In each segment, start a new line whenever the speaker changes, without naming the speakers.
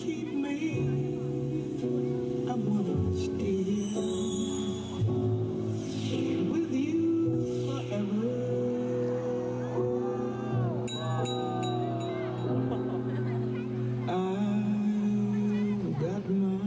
keep me, I wanna stay with you forever. I've got my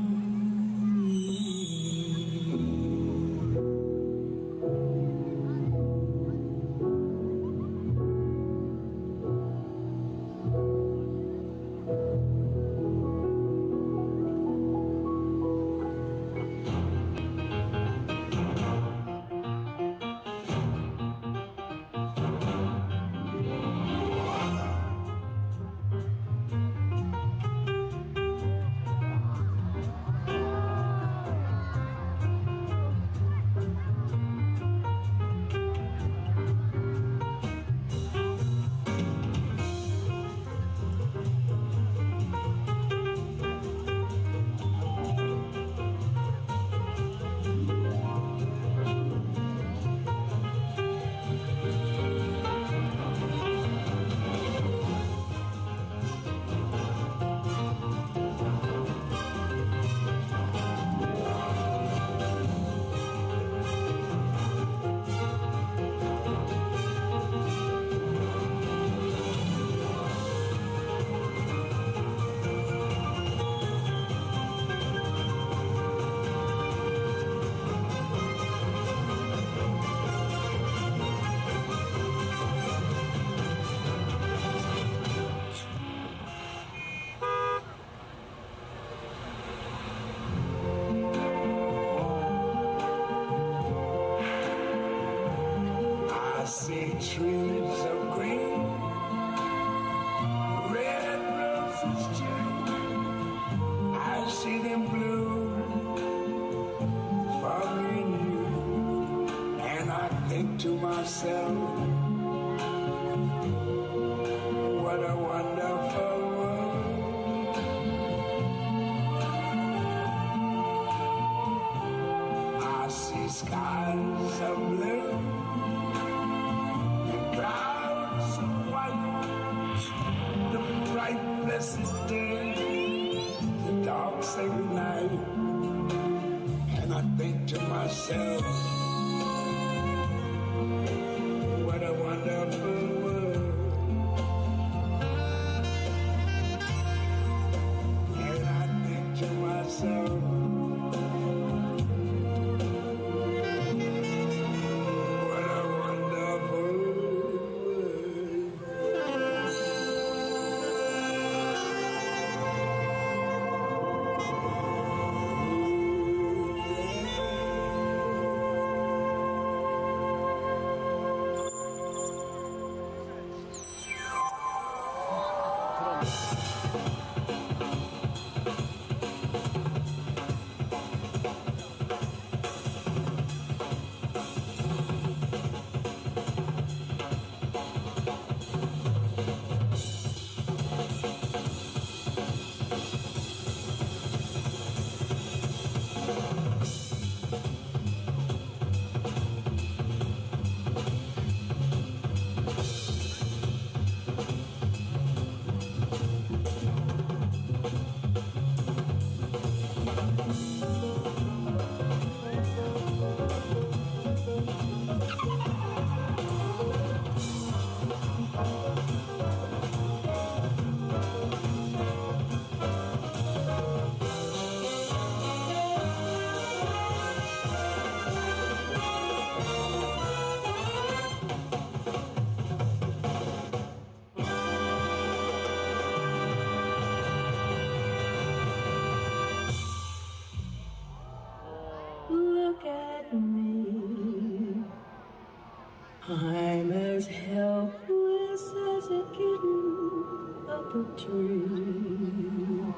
I'm as helpless as a kitten up a tree,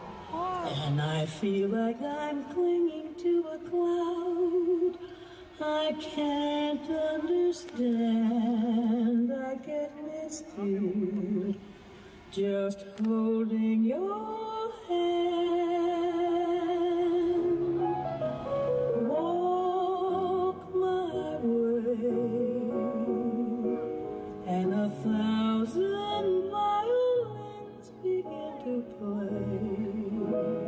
and I feel like I'm clinging to a cloud. I can't understand, I get misty just holding your hand. Walk my way, and 1,000 violins begin to play.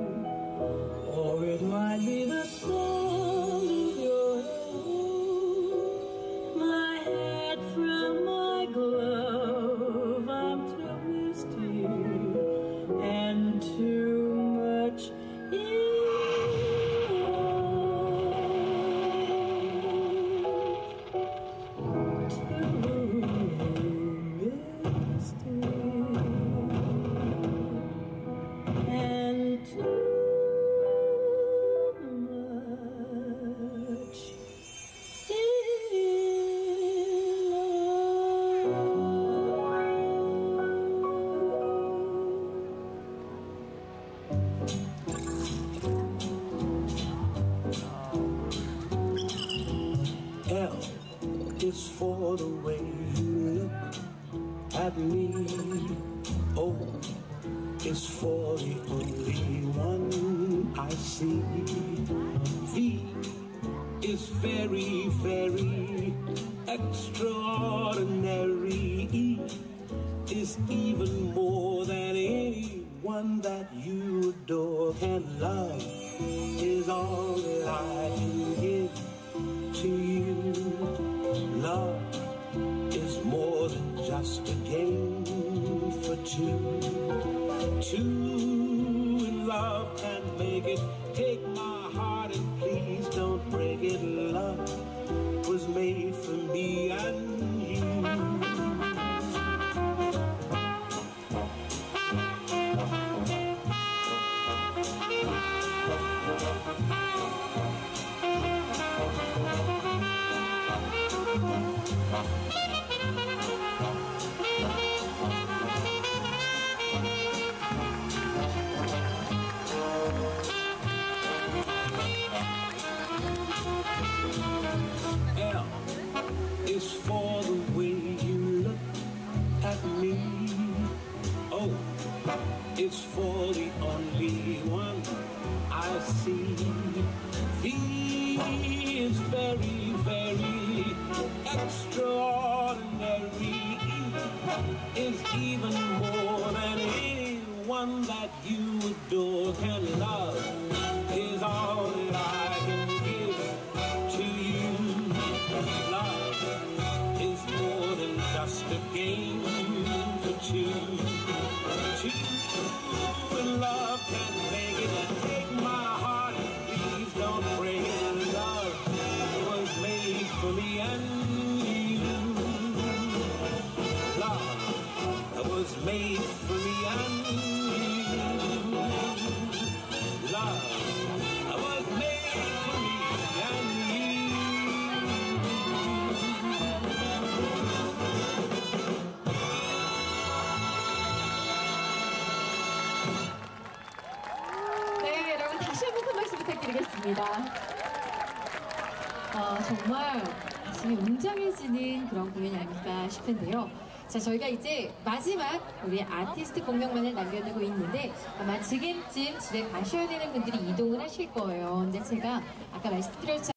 is for the only one I see. V is very, very extraordinary. E is even more than anyone that you adore. And love is all that I can give to you. Love is more than just a game for two. Two in love can make it. Take my heart and please don't break it. Love was made for me and you. Is for the way you look at me. O is for the only one I see. V is very, very extraordinary. E is even more than anyone that you adore. Can love is all that I can give to you. Love is more than just a game for two. Two in love can make it. Take my heart and please don't break it. Love was made for me and you. Love was made for me and you. Love was made for me and you.
네, 여러분 다시 한번 큰 박수 부탁드리겠습니다. 정말 가슴이 웅장해지는 그런 공연이 아닐까 싶은데요. 자, 저희가 이제 마지막 우리 아티스트 공명만을 남겨두고 있는데 아마 지금쯤 집에 가셔야 되는 분들이 이동을 하실 거예요. 근데 제가 아까 말씀드렸잖아요.